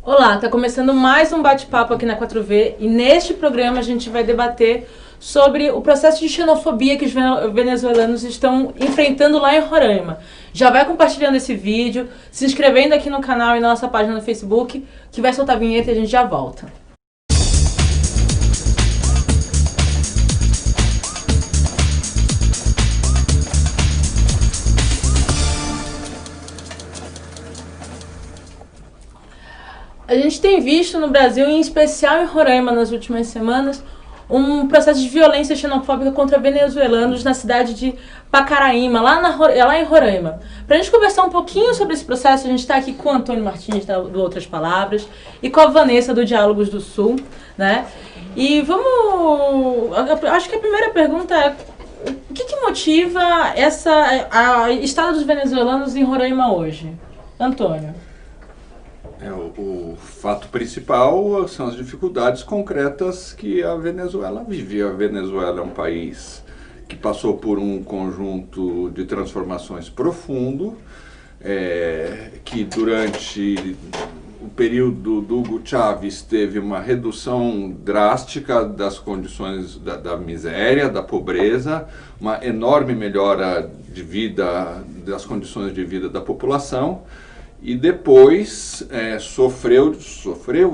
Olá, está começando mais um bate-papo aqui na 4V e neste programa a gente vai debater sobre o processo de xenofobia que os venezuelanos estão enfrentando lá em Roraima. Já vai compartilhando esse vídeo, se inscrevendo aqui no canal e na nossa página no Facebook, que vai soltar a vinheta e a gente já volta. A gente tem visto no Brasil, em especial em Roraima, nas últimas semanas, um processo de violência xenofóbica contra venezuelanos na cidade de Pacaraíma, lá em Roraima. Para a gente conversar um pouquinho sobre esse processo, a gente está aqui com o Antônio Martins, do Outras Palavras, e com a Vanessa, do Diálogos do Sul, né? E acho que a primeira pergunta é: o que motiva a estada dos venezuelanos em Roraima hoje? Antônio. O fato principal são as dificuldades concretas que a Venezuela vive. A Venezuela é um país que passou por um conjunto de transformações profundo, que durante o período do Hugo Chávez teve uma redução drástica das condições da miséria, da pobreza, uma enorme melhora de vida, das condições de vida da população. E depois sofreu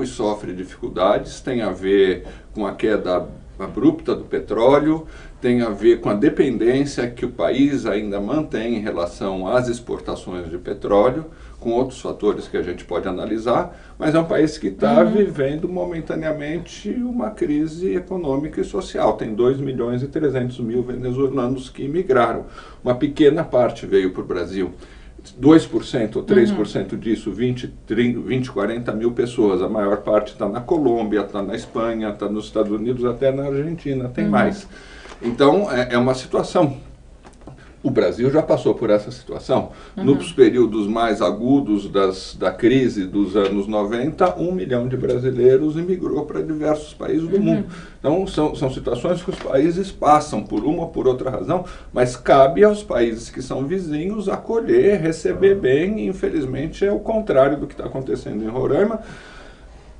e sofre dificuldades, tem a ver com a queda abrupta do petróleo, tem a ver com a dependência que o país ainda mantém em relação às exportações de petróleo, com outros fatores que a gente pode analisar, mas é um país que está vivendo momentaneamente uma crise econômica e social. Tem 2.300.000 venezuelanos que imigraram, uma pequena parte veio para o Brasil. 2% ou 3% disso, 20, 40 mil pessoas. A maior parte está na Colômbia, está na Espanha, está nos Estados Unidos, até na Argentina, tem mais. Então, é uma situação. O Brasil já passou por essa situação. Nos períodos mais agudos da crise dos anos 90, 1 milhão de brasileiros imigrou para diversos países do mundo. Então, são situações que os países passam por uma ou por outra razão, mas cabe aos países que são vizinhos acolher, receber bem, e infelizmente é o contrário do que está acontecendo em Roraima.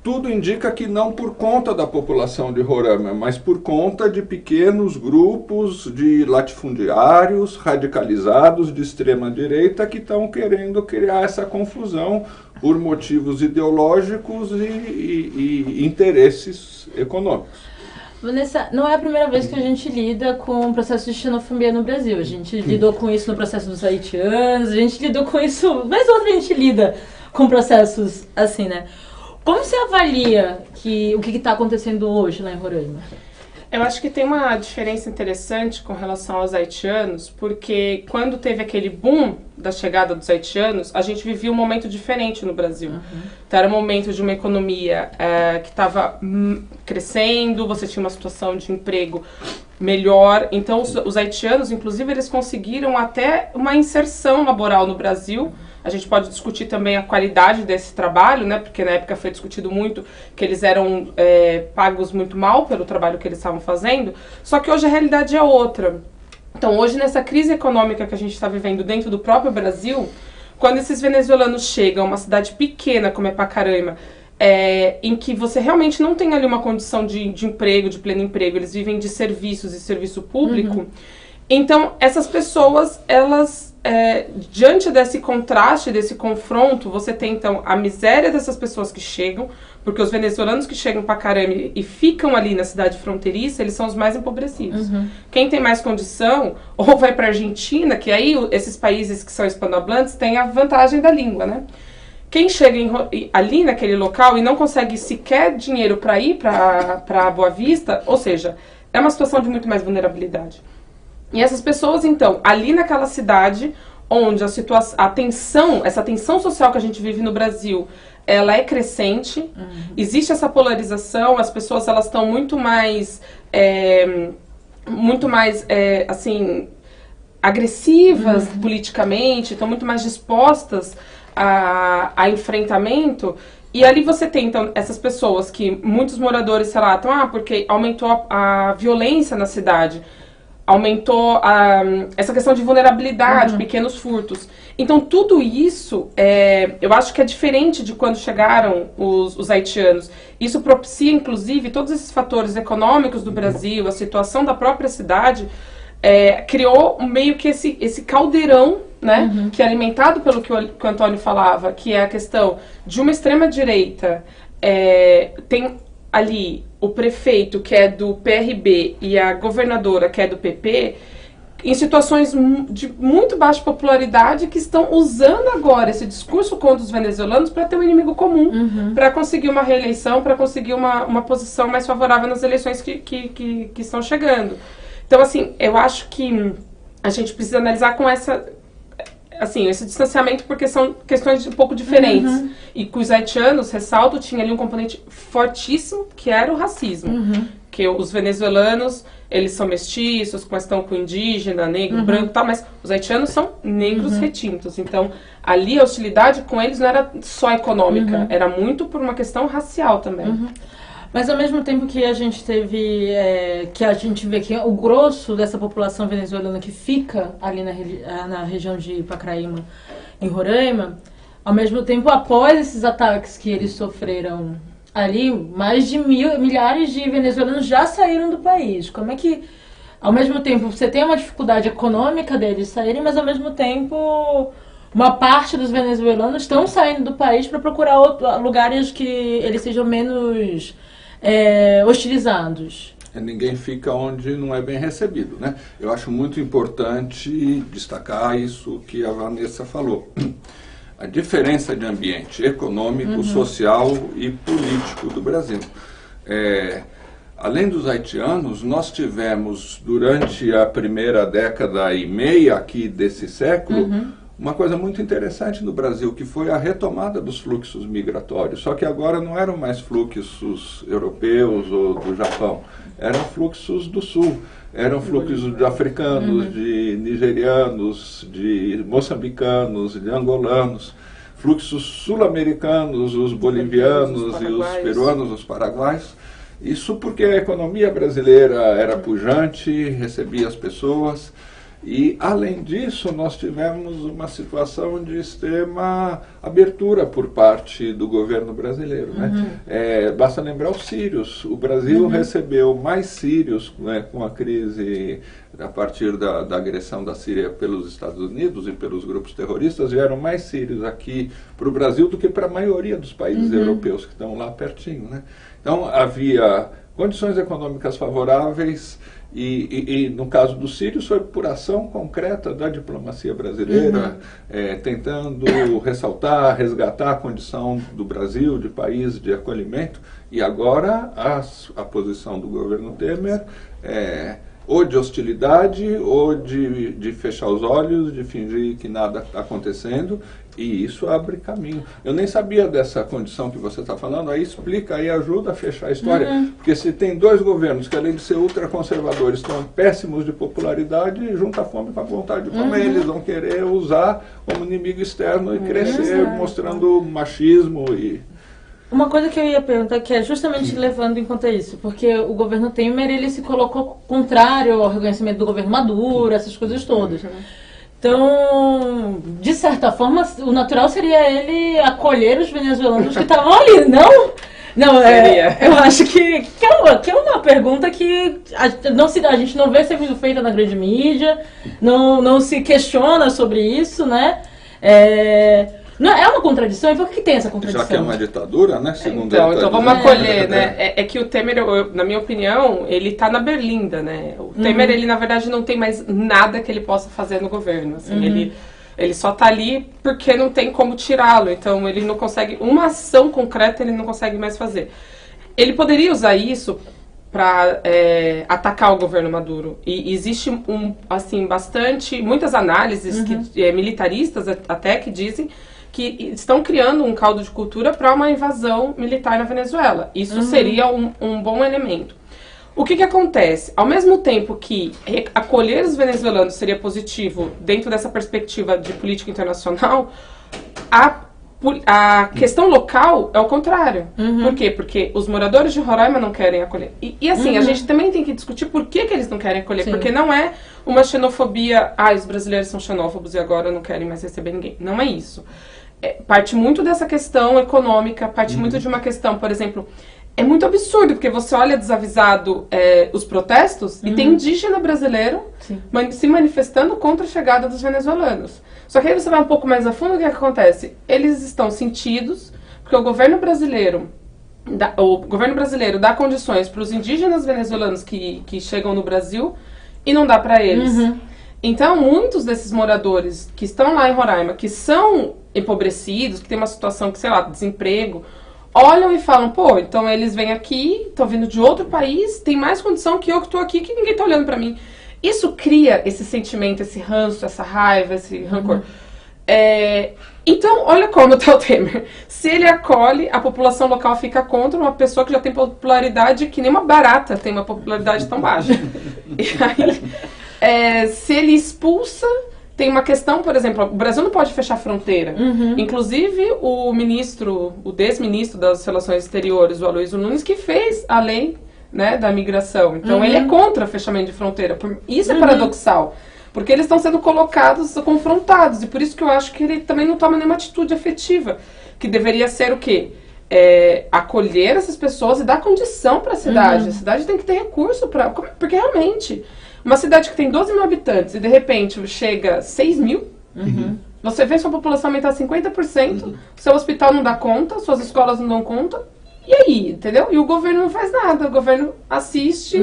Tudo indica que não por conta da população de Roraima, mas por conta de pequenos grupos de latifundiários radicalizados de extrema-direita que estão querendo criar essa confusão por motivos ideológicos e interesses econômicos. Vanessa, não é a primeira vez que a gente lida com o processo de xenofobia no Brasil. A gente lidou com isso no processo dos haitianos, a gente lidou com isso, mas outra a gente lida com processos assim, né? Como você avalia o que está acontecendo hoje lá em Roraima? Eu acho que tem uma diferença interessante com relação aos haitianos, porque quando teve aquele boom da chegada dos haitianos, a gente vivia um momento diferente no Brasil. Então, era um momento de uma economia que estava crescendo, você tinha uma situação de emprego melhor. Então, os haitianos, inclusive, eles conseguiram até uma inserção laboral no Brasil. A gente pode discutir também a qualidade desse trabalho, né? Porque na época foi discutido muito que eles eram pagos muito mal pelo trabalho que eles estavam fazendo, só que hoje a realidade é outra. Então hoje, nessa crise econômica que a gente está vivendo dentro do próprio Brasil, quando esses venezuelanos chegam a uma cidade pequena como é Pacaraima, em que você realmente não tem ali uma condição de emprego, de pleno emprego, eles vivem de serviços e serviço público, então essas pessoas, elas... diante desse contraste, desse confronto, você tem então a miséria dessas pessoas que chegam, porque os venezuelanos que chegam para Carame e ficam ali na cidade fronteiriça, eles são os mais empobrecidos. Quem tem mais condição, ou vai para a Argentina, que aí esses países que são hispanohablantes têm a vantagem da língua, né? Quem chega ali naquele local e não consegue sequer dinheiro para ir para Boa Vista, ou seja, é uma situação de muito mais vulnerabilidade. E essas pessoas, então, ali naquela cidade, onde essa tensão social que a gente vive no Brasil, ela é crescente, existe essa polarização, as pessoas elas estão muito mais, assim, agressivas politicamente, estão muito mais dispostas a enfrentamento. E ali você tem, então, essas pessoas que muitos moradores relatam, porque aumentou a violência na cidade. aumentou essa questão de vulnerabilidade, pequenos furtos. Então, tudo isso, eu acho que é diferente de quando chegaram os haitianos. Isso propicia, inclusive, todos esses fatores econômicos do Brasil, a situação da própria cidade, criou meio que esse caldeirão, né, que é alimentado pelo que o Antônio falava, que é a questão de uma extrema-direita, tem ali o prefeito, que é do PRB, e a governadora, que é do PP, em situações de muito baixa popularidade, que estão usando agora esse discurso contra os venezuelanos para ter um inimigo comum, para conseguir uma reeleição, para conseguir uma posição mais favorável nas eleições que estão chegando. Então, assim, eu acho que a gente precisa analisar com esse distanciamento, porque são questões um pouco diferentes. E que os haitianos, ressalto, tinha ali um componente fortíssimo, que era o racismo. Que os venezuelanos, eles são mestiços, estão com indígena, negro, branco e tal, mas os haitianos são negros retintos. Então, ali a hostilidade com eles não era só econômica, era muito por uma questão racial também. Mas ao mesmo tempo que a gente teve, que a gente vê que o grosso dessa população venezuelana que fica ali na região de Pacaraíma, em Roraima, ao mesmo tempo, após esses ataques que eles sofreram ali, mais de milhares de venezuelanos já saíram do país. Como é que, ao mesmo tempo, você tem uma dificuldade econômica deles saírem, mas ao mesmo tempo, uma parte dos venezuelanos estão saindo do país para procurar lugares que eles sejam menos hostilizados. Ninguém fica onde não é bem recebido, né? Eu acho muito importante destacar isso que a Vanessa falou. A diferença de ambiente econômico, social e político do Brasil. Além dos haitianos, nós tivemos, durante a primeira década e meia aqui desse século, uma coisa muito interessante no Brasil, que foi a retomada dos fluxos migratórios. Só que agora não eram mais fluxos europeus ou do Japão, eram fluxos do Sul. Eram fluxos de africanos, de nigerianos, de moçambicanos, de angolanos, fluxos sul-americanos, os bolivianos e os peruanos, os paraguaios. Isso porque a economia brasileira era pujante, recebia as pessoas. E, além disso, nós tivemos uma situação de extrema abertura por parte do governo brasileiro. Né? Basta lembrar os sírios. O Brasil recebeu mais sírios, né, com a crise a partir da agressão da Síria pelos Estados Unidos e pelos grupos terroristas. Vieram mais sírios aqui para o Brasil do que para a maioria dos países europeus que estão lá pertinho. Né? Então, havia condições econômicas favoráveis. E no caso dos sírios foi por ação concreta da diplomacia brasileira, tentando resgatar a condição do Brasil de país de acolhimento. E agora a posição do governo Temer ou de hostilidade ou de fechar os olhos, de fingir que nada está acontecendo, e isso abre caminho. Eu nem sabia dessa condição que você está falando, aí explica, aí ajuda a fechar a história, porque se tem dois governos que, além de ser ultraconservadores, estão péssimos de popularidade, junta a fome com a vontade de comer, eles vão querer usar como inimigo externo e crescer, mostrando machismo e... Uma coisa que eu ia perguntar, que é justamente levando em conta isso, porque o governo Temer, ele se colocou contrário ao reconhecimento do governo Maduro, essas coisas todas. Então, de certa forma, o natural seria ele acolher os venezuelanos que estavam ali, não? Não, eu acho que é uma pergunta que a gente não vê sendo feita na grande mídia, não se questiona sobre isso, né? Não, é uma contradição, e por que tem essa contradição? Já que é uma ditadura, né? Segundo então vamos acolher, né? É que o Temer, na minha opinião, ele está na berlinda, né? O Temer, ele na verdade não tem mais nada que ele possa fazer no governo, assim, ele só está ali porque não tem como tirá-lo, então ele não consegue, uma ação concreta ele não consegue mais fazer. Ele poderia usar isso para atacar o governo Maduro. E existe muitas análises militaristas até que dizem que estão criando um caldo de cultura para uma invasão militar na Venezuela. Isso seria um bom elemento. O que acontece? Ao mesmo tempo que acolher os venezuelanos seria positivo dentro dessa perspectiva de política internacional, A questão local é o contrário. Por quê? Porque os moradores de Roraima não querem acolher. E assim, a gente também tem que discutir por que eles não querem acolher. Sim. Porque não é uma xenofobia, os brasileiros são xenófobos e agora não querem mais receber ninguém. Não é isso. Parte muito dessa questão econômica, parte muito de uma questão, por exemplo, é muito absurdo, porque você olha desavisado os protestos e tem indígena brasileiro se manifestando contra a chegada dos venezuelanos. Só que aí você vai um pouco mais a fundo, o que acontece? Eles estão sentidos, porque o governo brasileiro dá condições para os indígenas venezuelanos que chegam no Brasil e não dá para eles. Então, muitos desses moradores que estão lá em Roraima, que são empobrecidos, que tem uma situação que, sei lá, desemprego, olham e falam, pô, então eles vêm aqui, estão vindo de outro país, tem mais condição que eu que estou aqui, que ninguém está olhando para mim. Isso cria esse sentimento, esse ranço, essa raiva, esse rancor. Então, olha como está o Temer. Se ele acolhe, a população local fica contra uma pessoa que já tem popularidade, que nem uma barata tem uma popularidade tão baixa. E aí, se ele expulsa, tem uma questão, por exemplo, o Brasil não pode fechar fronteira. Inclusive, o desministro das Relações Exteriores, o Aloysio Nunes, que fez a lei, né, da migração. Então, ele é contra o fechamento de fronteira. Isso é paradoxal. Porque eles estão sendo colocados, confrontados. E por isso que eu acho que ele também não toma nenhuma atitude efetiva. Que deveria ser o quê? Acolher essas pessoas e dar condição para a cidade. A cidade tem que ter recurso para... Porque realmente, uma cidade que tem 12 mil habitantes e de repente chega 6 mil, você vê sua população aumentar 50%, seu hospital não dá conta, suas escolas não dão conta. E aí, entendeu? E o governo não faz nada. O governo assiste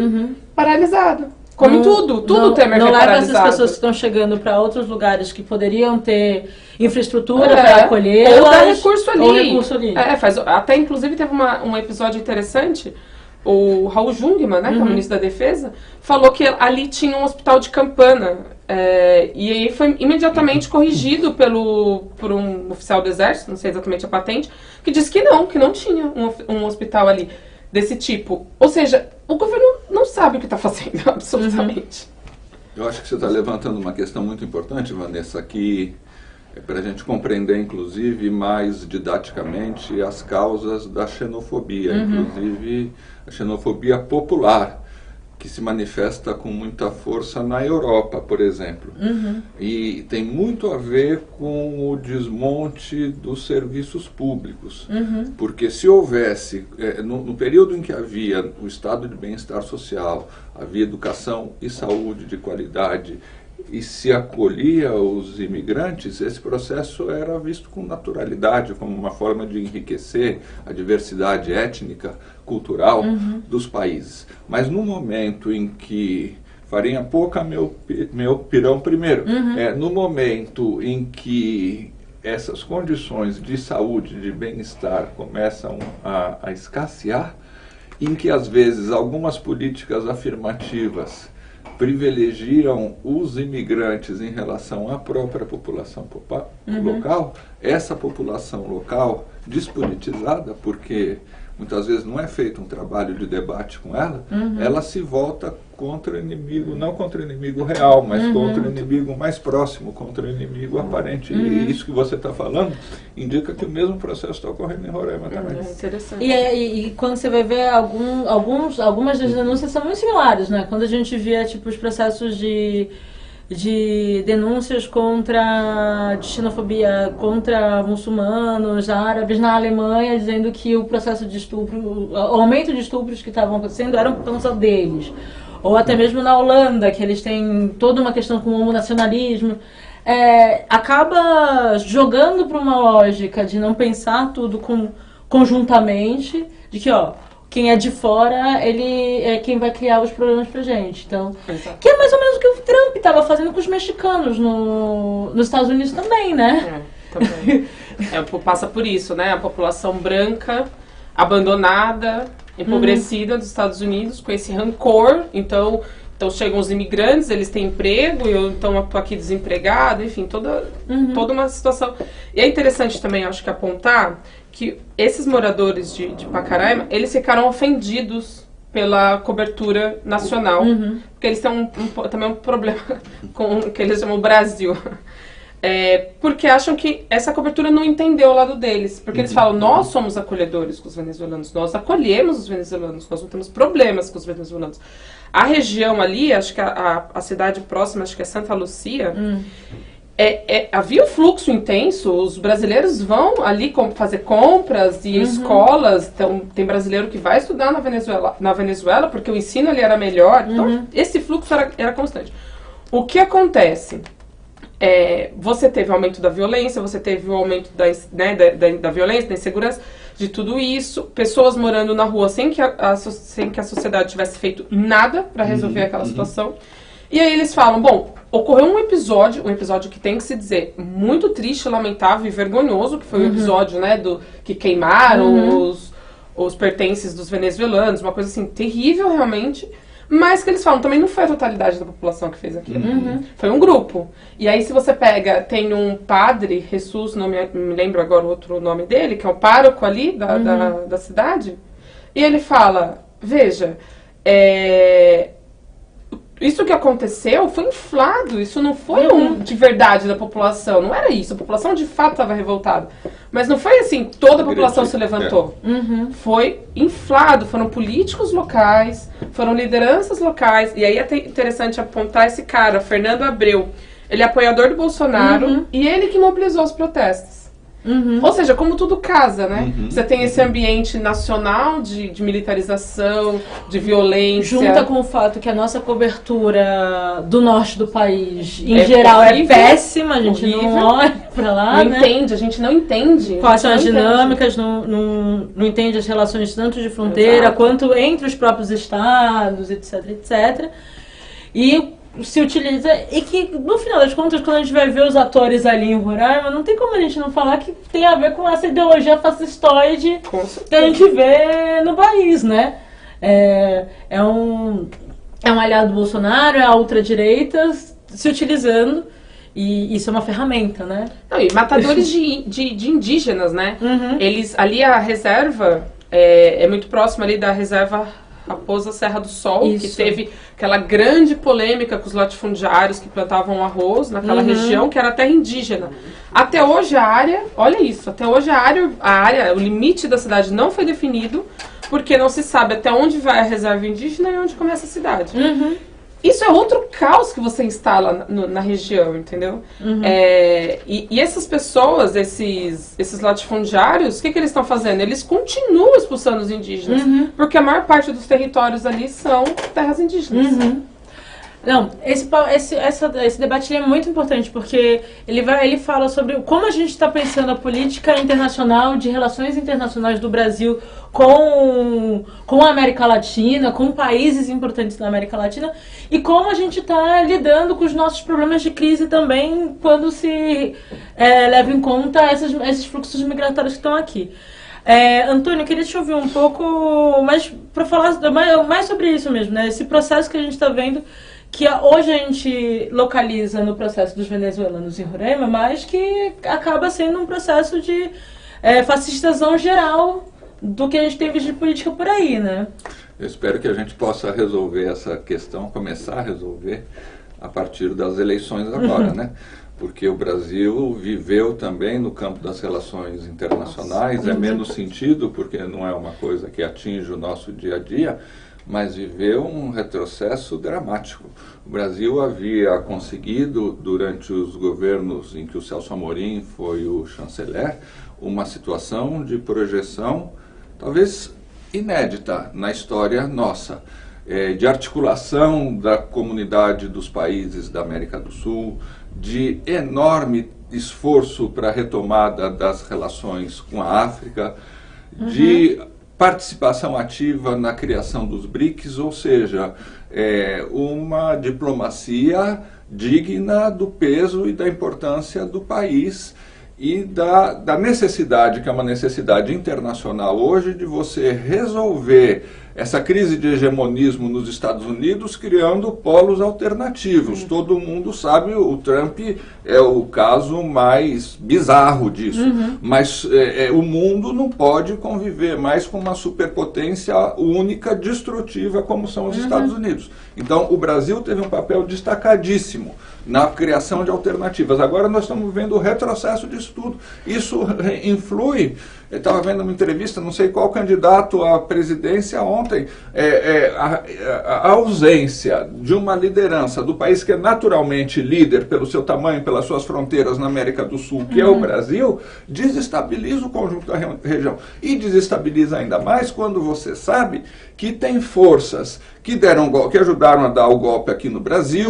paralisado. Come tudo o Temer não vem leva paralisado. essas pessoas que estão chegando para outros lugares que poderiam ter infraestrutura para acolher. Ou dar recurso ali. Ou recurso ali. Até inclusive teve um episódio interessante. O Raul Jungmann, né, que é o ministro da Defesa, falou que ali tinha um hospital de Campana. E aí foi imediatamente corrigido por um oficial do Exército, não sei exatamente a patente, que disse que não tinha um hospital ali desse tipo. Ou seja, o governo não sabe o que está fazendo, absolutamente. Eu acho que você está levantando uma questão muito importante, Vanessa, que é para a gente compreender, inclusive, mais didaticamente as causas da xenofobia, inclusive a xenofobia popular, que se manifesta com muita força na Europa, por exemplo. E tem muito a ver com o desmonte dos serviços públicos. Porque se houvesse, no período em que havia o estado de bem-estar social, havia educação e saúde de qualidade, e se acolhia os imigrantes, esse processo era visto com naturalidade, como uma forma de enriquecer a diversidade étnica, cultural dos países. Mas no momento em que, farinha pouca, meu pirão primeiro, no momento em que essas condições de saúde, de bem-estar começam a escassear, em que às vezes algumas políticas afirmativas privilegiam os imigrantes em relação à própria população local, essa população local despolitizada, porque muitas vezes não é feito um trabalho de debate com ela, ela se volta contra o inimigo, não contra o inimigo real, mas contra o inimigo mais próximo, contra o inimigo aparente. E isso que você está falando indica que o mesmo processo está ocorrendo em Roraima também. É interessante. E quando você vai ver algumas das denúncias são muito similares, né? Quando a gente via os processos de denúncias de xenofobia contra muçulmanos, árabes na Alemanha, dizendo que o processo de estupro, o aumento de estupros que estavam acontecendo eram por causa deles. Ou até mesmo na Holanda, que eles têm toda uma questão com o homonacionalismo. Acaba jogando para uma lógica de não pensar tudo conjuntamente, de que, quem é de fora, ele é quem vai criar os problemas pra gente. Então, que é mais ou menos o que o Trump estava fazendo com os mexicanos nos Estados Unidos também, né? Também. Passa por isso, né? A população branca, abandonada, empobrecida dos Estados Unidos, com esse rancor. Então chegam os imigrantes, eles têm emprego, então eu tô aqui desempregado, enfim, toda uma situação. E é interessante também, acho que apontar que esses moradores de Pacaraima, eles ficaram ofendidos pela cobertura nacional, porque eles têm também um problema com o que eles chamam o Brasil. Porque acham que essa cobertura não entendeu o lado deles. Porque eles falam, nós somos acolhedores com os venezuelanos, nós acolhemos os venezuelanos, nós não temos problemas com os venezuelanos. A região ali, acho que a cidade próxima, acho que é Santa Lucia, havia um fluxo intenso, os brasileiros vão ali fazer compras e escolas, então tem brasileiro que vai estudar na Venezuela porque o ensino ali era melhor, então esse fluxo era constante. O que acontece? Você teve o aumento da violência, você teve o aumento da violência, da insegurança, de tudo isso, pessoas morando na rua sem que a sociedade tivesse feito nada para resolver aquela situação. E aí eles falam, bom, ocorreu um episódio que tem que se dizer muito triste, lamentável e vergonhoso, que foi o episódio, que queimaram os pertences dos venezuelanos, uma coisa assim terrível realmente, mas que eles falam, também não foi a totalidade da população que fez aquilo, foi um grupo. E aí se você tem um padre, Jesus, não me lembro agora o outro nome dele, que é o pároco ali da cidade, e ele fala, veja, isso que aconteceu foi inflado, isso não foi de verdade da população, não era isso, a população de fato estava revoltada. Mas não foi assim, toda a população se levantou. Foi inflado, foram políticos locais, foram lideranças locais, e aí é interessante apontar esse cara, Fernando Abreu, ele é apoiador do Bolsonaro, e ele que mobilizou os protestos. Ou seja, como tudo casa, né? Você tem esse ambiente nacional de militarização, de violência. Junta com o fato que a nossa cobertura do norte do país, em geral, horrível, é péssima. A gente não olha pra lá, não entende, a gente não entende. Quais são as dinâmicas, não entende as relações tanto de fronteira, quanto entre os próprios estados, etc, etc. E se utiliza, e que no final das contas, quando a gente vai ver os atores ali em Roraima, não tem como a gente não falar que tem a ver com essa ideologia fascistoide que a gente vê no país, né? É um aliado do Bolsonaro, é a ultradireita se utilizando, e isso é uma ferramenta, né? Não, e matadores de indígenas, né? Eles, ali a reserva é muito próxima ali da reserva Raposa Serra do Sol, que teve aquela grande polêmica com os latifundiários que plantavam arroz naquela região, que era terra indígena. Até hoje a área, olha isso, até hoje a área, o limite da cidade não foi definido, porque não se sabe até onde vai a reserva indígena e onde começa a cidade. Isso é outro caos que você instala na região, entendeu? E essas pessoas, esses latifundiários, o que eles estão fazendo? Eles continuam expulsando os indígenas, porque a maior parte dos territórios ali são terras indígenas. Não, esse debate é muito importante, porque ele fala sobre como a gente está pensando a política internacional, de relações internacionais do Brasil com a América Latina, com países importantes da América Latina, e como a gente está lidando com os nossos problemas de crise também, quando se leva em conta esses fluxos migratórios que estão aqui. Antônio, eu queria te ouvir um pouco mais para falar mais sobre isso mesmo, né? Esse processo que a gente está vendo, que hoje a gente localiza no processo dos venezuelanos em Roraima, mas que acaba sendo um processo de fascistação geral do que a gente tem visto de política por aí, né? Eu espero que a gente possa resolver essa questão, começar a resolver a partir das eleições agora, né? Porque o Brasil viveu também no campo das relações internacionais, é menos sentido, porque não é uma coisa que atinge o nosso dia a dia, mas viveu um retrocesso dramático. O Brasil havia conseguido, durante os governos em que o Celso Amorim foi o chanceler, uma situação de projeção talvez inédita na história nossa, de articulação da comunidade dos países da América do Sul, de enorme esforço para a retomada das relações com a África, de participação ativa na criação dos BRICS, ou seja, uma diplomacia digna do peso e da importância do país e da necessidade, que é uma necessidade internacional hoje, de você resolver essa crise de hegemonismo nos Estados Unidos criando polos alternativos. Todo mundo sabe, o Trump é o caso mais bizarro disso, mas o mundo não pode conviver mais com uma superpotência única, destrutiva, como são os Estados Unidos. Então, o Brasil teve um papel destacadíssimo na criação de alternativas. Agora nós estamos vendo o retrocesso disso tudo. Isso influi. Eu estava vendo uma entrevista, não sei qual candidato à presidência ontem, a ausência de uma liderança do país que é naturalmente líder pelo seu tamanho, pelas suas fronteiras na América do Sul, que é o Brasil, desestabiliza o conjunto da região. E desestabiliza ainda mais quando você sabe que tem forças que ajudaram a dar o golpe aqui no Brasil,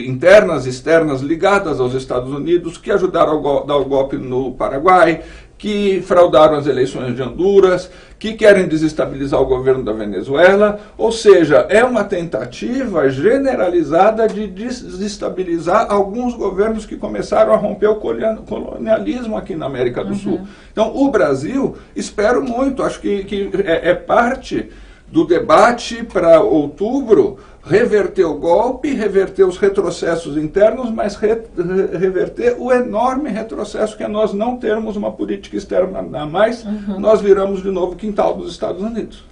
internas, externas, ligadas aos Estados Unidos, que ajudaram a dar o golpe no Paraguai, que fraudaram as eleições de Honduras, que querem desestabilizar o governo da Venezuela, ou seja, é uma tentativa generalizada de desestabilizar alguns governos que começaram a romper o colonialismo aqui na América do Sul. Então, o Brasil, espero muito, acho que é parte do debate para outubro, reverter o golpe, reverter os retrocessos internos, mas reverter o enorme retrocesso que é nós não termos uma política externa a mais, nós viramos de novo o quintal dos Estados Unidos.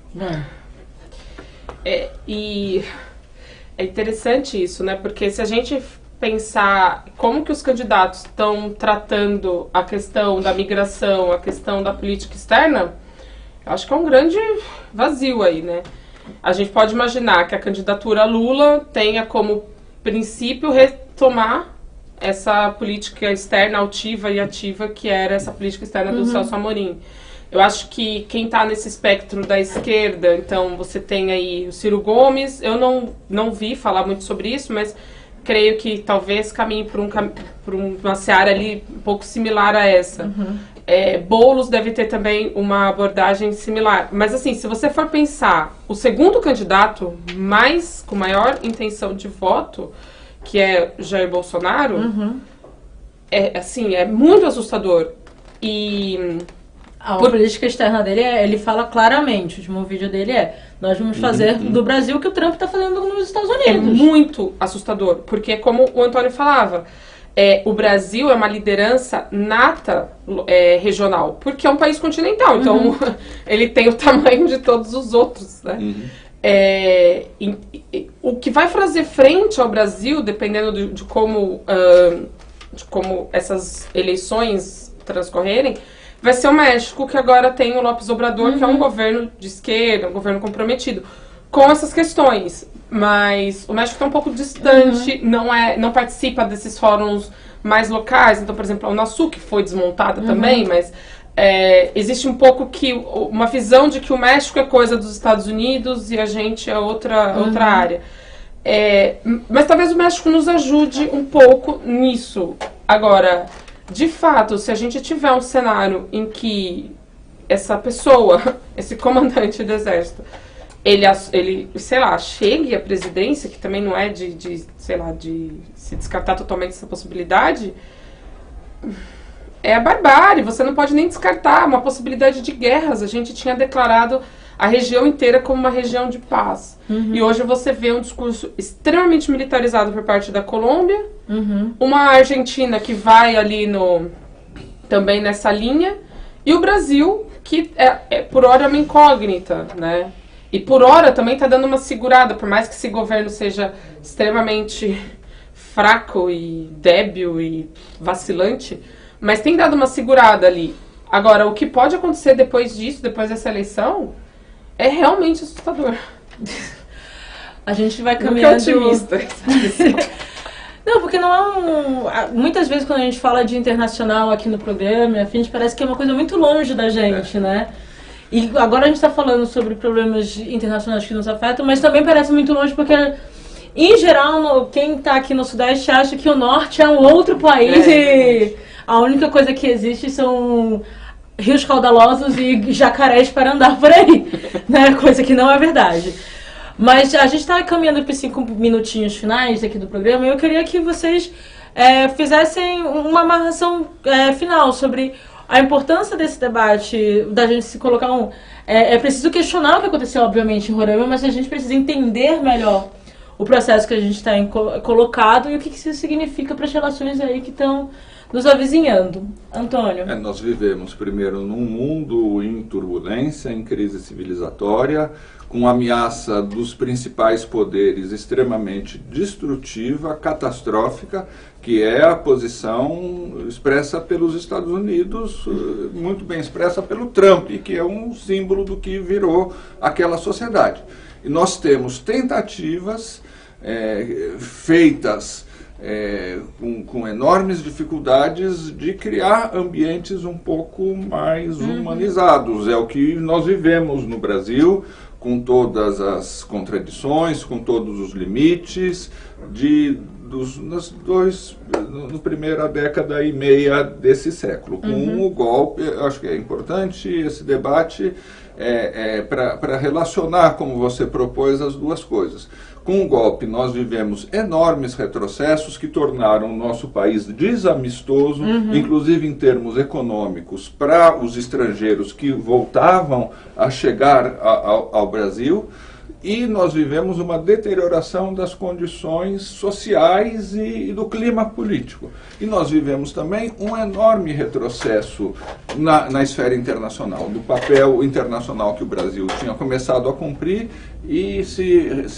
E é interessante isso, né? Porque se a gente pensar como que os candidatos estão tratando a questão da migração, a questão da política externa, eu acho que é um grande vazio aí, né? A gente pode imaginar que a candidatura Lula tenha como princípio retomar essa política externa altiva e ativa que era essa política externa do Celso Amorim. Eu acho que quem está nesse espectro da esquerda, então você tem aí o Ciro Gomes, eu não vi falar muito sobre isso, mas creio que talvez caminhe por uma seara ali um pouco similar a essa. Boulos deve ter também uma abordagem similar. Mas assim, se você for pensar, o segundo candidato com maior intenção de voto, que é Jair Bolsonaro, é muito assustador. E a política externa dele ele fala claramente, o último vídeo dele nós vamos fazer do Brasil o que o Trump está fazendo nos Estados Unidos. É muito assustador, porque como o Antônio falava, o Brasil é uma liderança nata regional, porque é um país continental, então ele tem o tamanho de todos os outros, né? O que vai fazer frente ao Brasil, dependendo de como essas eleições transcorrerem, vai ser o México, que agora tem o López Obrador, que é um governo de esquerda, um governo comprometido com essas questões. Mas o México está um pouco distante, não participa desses fóruns mais locais. Então, por exemplo, a Unasul, que foi desmontada também, mas existe um pouco uma visão de que o México é coisa dos Estados Unidos e a gente é outra área. Mas talvez o México nos ajude um pouco nisso. Agora, de fato, se a gente tiver um cenário em que essa pessoa, esse comandante do exército, ele, sei lá, chegue à presidência, que também não é de se descartar totalmente essa possibilidade, é a barbárie. Você não pode nem descartar uma possibilidade de guerras. A gente tinha declarado a região inteira como uma região de paz. E hoje você vê um discurso extremamente militarizado por parte da Colômbia, uma Argentina que vai ali também nessa linha, e o Brasil, que por hora é uma incógnita, né? E por hora também está dando uma segurada, por mais que esse governo seja extremamente fraco e débil e vacilante, mas tem dado uma segurada ali. Agora, o que pode acontecer depois disso, depois dessa eleição, é realmente assustador. A gente vai caminhando... Nunca é otimista. Não, porque não é muitas vezes quando a gente fala de internacional aqui no programa, a gente parece que é uma coisa muito longe da gente, né? E agora a gente está falando sobre problemas internacionais que nos afetam, mas também parece muito longe porque, em geral, quem está aqui no Sudeste acha que o Norte é um outro país e a única coisa que existe são rios caudalosos e jacarés para andar por aí, né? Coisa que não é verdade. Mas a gente está caminhando para os 5 minutinhos finais aqui do programa e eu queria que vocês fizessem uma amarração final sobre a importância desse debate, da gente se colocar é preciso questionar o que aconteceu, obviamente, em Roraima, mas a gente precisa entender melhor o processo que a gente está colocado e o que isso significa para as relações aí que estão nos avizinhando. Antônio. Nós vivemos primeiro num mundo em turbulência, em crise civilizatória, com ameaça dos principais poderes extremamente destrutiva, catastrófica, que é a posição expressa pelos Estados Unidos, muito bem expressa pelo Trump, que é um símbolo do que virou aquela sociedade. E nós temos tentativas feitas com enormes dificuldades de criar ambientes um pouco mais humanizados. É o que nós vivemos no Brasil, com todas as contradições, com todos os limites, na primeira década e meia desse século. Com o golpe, acho que é importante esse debate para relacionar, como você propôs, as duas coisas. Com o golpe, nós vivemos enormes retrocessos que tornaram o nosso país desamistoso, inclusive em termos econômicos, para os estrangeiros que voltavam a chegar ao Brasil. E nós vivemos uma deterioração das condições sociais e do clima político. E nós vivemos também um enorme retrocesso na esfera internacional, do papel internacional que o Brasil tinha começado a cumprir e se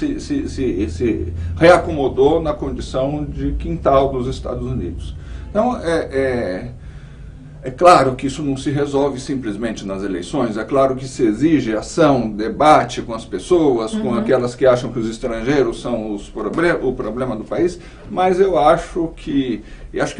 reacomodou na condição de quintal dos Estados Unidos. Então, é claro que isso não se resolve simplesmente nas eleições, é claro que se exige ação, debate com as pessoas, com aquelas que acham que os estrangeiros são o problema do país, mas eu acho que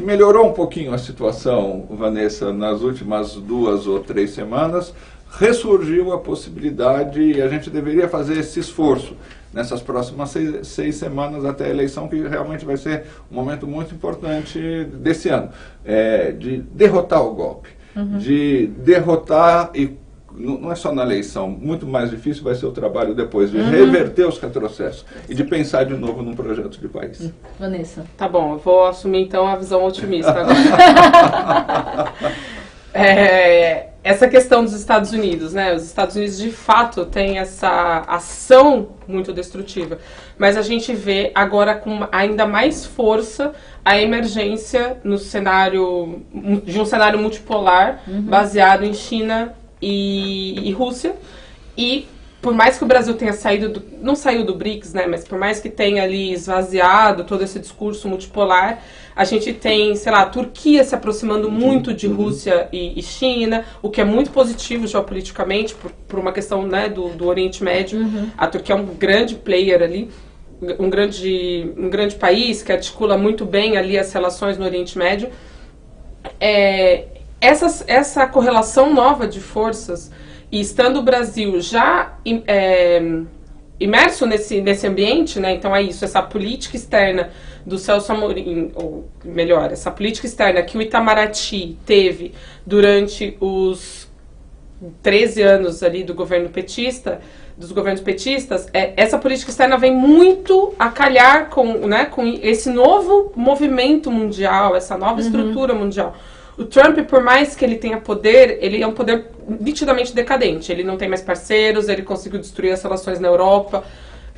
melhorou um pouquinho a situação, Vanessa, nas últimas 2 ou 3 semanas, ressurgiu a possibilidade e a gente deveria fazer esse esforço nessas próximas 6 semanas até a eleição, que realmente vai ser um momento muito importante desse ano, de derrotar o golpe, de derrotar, e não é só na eleição, muito mais difícil vai ser o trabalho depois, de reverter os retrocessos e de pensar de novo num projeto de país. Vanessa. Tá bom, eu vou assumir então a visão otimista agora. Essa questão dos Estados Unidos, né? Os Estados Unidos de fato têm essa ação muito destrutiva, mas a gente vê agora com ainda mais força a emergência de um cenário multipolar baseado em China e Rússia. E por mais que o Brasil tenha não saiu do BRICS, né? Mas por mais que tenha ali esvaziado todo esse discurso multipolar, a gente tem, sei lá, a Turquia se aproximando muito de Rússia e China, o que é muito positivo geopoliticamente, por uma questão, né, do Oriente Médio. A Turquia é um grande player ali, um grande país que articula muito bem ali as relações no Oriente Médio. Essa correlação nova de forças, e estando o Brasil já imerso nesse ambiente, né? Então é isso, essa política externa do Celso Amorim, ou melhor, essa política externa que o Itamaraty teve durante os 13 anos ali dos governos petistas, essa política externa vem muito a calhar com esse novo movimento mundial, essa nova estrutura mundial. O Trump, por mais que ele tenha poder, ele é um poder nitidamente decadente. Ele não tem mais parceiros, ele conseguiu destruir as relações na Europa.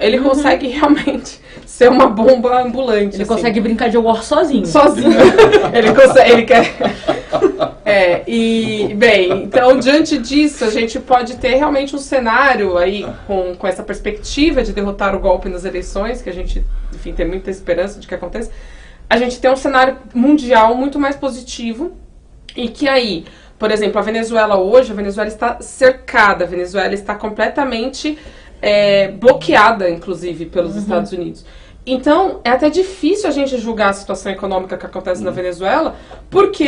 Ele consegue realmente ser uma bomba ambulante. Ele consegue brincar de War sozinho. Ele quer... então, diante disso, a gente pode ter realmente um cenário aí com essa perspectiva de derrotar o golpe nas eleições, que a gente, enfim, tem muita esperança de que aconteça. A gente tem um cenário mundial muito mais positivo. E que aí, por exemplo, a Venezuela está cercada, a Venezuela está completamente bloqueada, inclusive, pelos Estados Unidos. Então, é até difícil a gente julgar a situação econômica que acontece na Venezuela, porque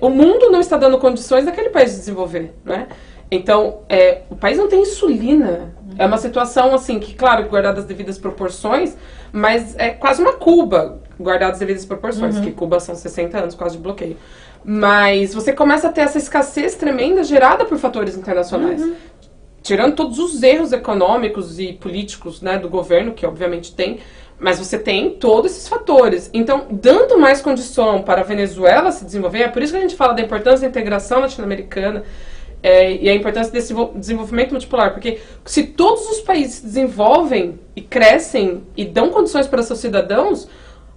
o mundo não está dando condições daquele país de desenvolver, né? Então, o país não tem insulina. É uma situação, assim, que, claro, guardada as devidas proporções, mas é quase uma Cuba, guardada as devidas proporções, que Cuba são 60 anos quase de bloqueio. Mas você começa a ter essa escassez tremenda gerada por fatores internacionais. Tirando todos os erros econômicos e políticos, né, do governo, que obviamente tem, mas você tem todos esses fatores. Então, dando mais condição para a Venezuela se desenvolver, é por isso que a gente fala da importância da integração latino-americana, e a importância desse desenvolvimento multipolar, porque se todos os países se desenvolvem e crescem e dão condições para seus cidadãos,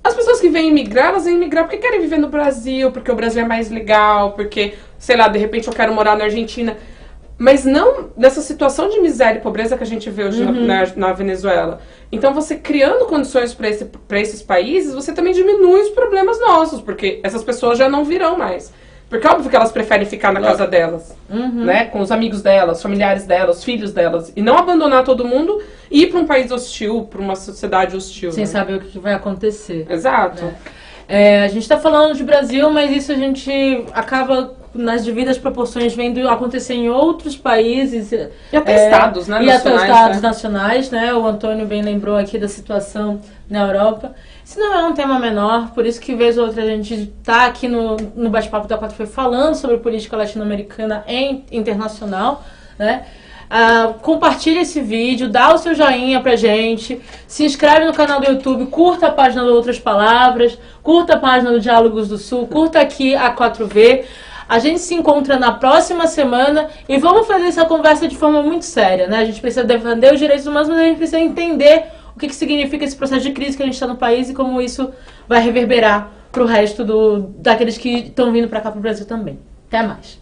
As pessoas que vêm imigrar, elas vêm imigrar porque querem viver no Brasil, porque o Brasil é mais legal, porque, sei lá, de repente eu quero morar na Argentina. Mas não nessa situação de miséria e pobreza que a gente vê hoje na Venezuela. Então, você criando condições para esses países, você também diminui os problemas nossos, porque essas pessoas já não virão mais. Porque óbvio que elas preferem ficar na casa delas, né? Com os amigos delas, familiares delas, os filhos delas. E não abandonar todo mundo e ir para um país hostil, para uma sociedade hostil. Sem né? saber o que vai acontecer. Exato. A gente está falando de Brasil, mas isso a gente acaba, nas devidas proporções, vendo acontecer em outros países. E até estados, né? E até estados né? nacionais, né? O Antônio bem lembrou aqui da situação na Europa. Isso não é um tema menor, por isso que vez ou outra a gente está aqui no Bate-Papo da 4 falando sobre política latino-americana e internacional, né? Compartilha esse vídeo, dá o seu joinha pra gente, se inscreve no canal do YouTube, curta a página do Outras Palavras, curta a página do Diálogos do Sul, curta aqui a 4V. A gente se encontra na próxima semana e vamos fazer essa conversa de forma muito séria, né? A gente precisa defender os direitos humanos, mas a gente precisa entender o que significa esse processo de crise que a gente está no país e como isso vai reverberar pro resto daqueles que estão vindo para cá pro Brasil também. Até mais.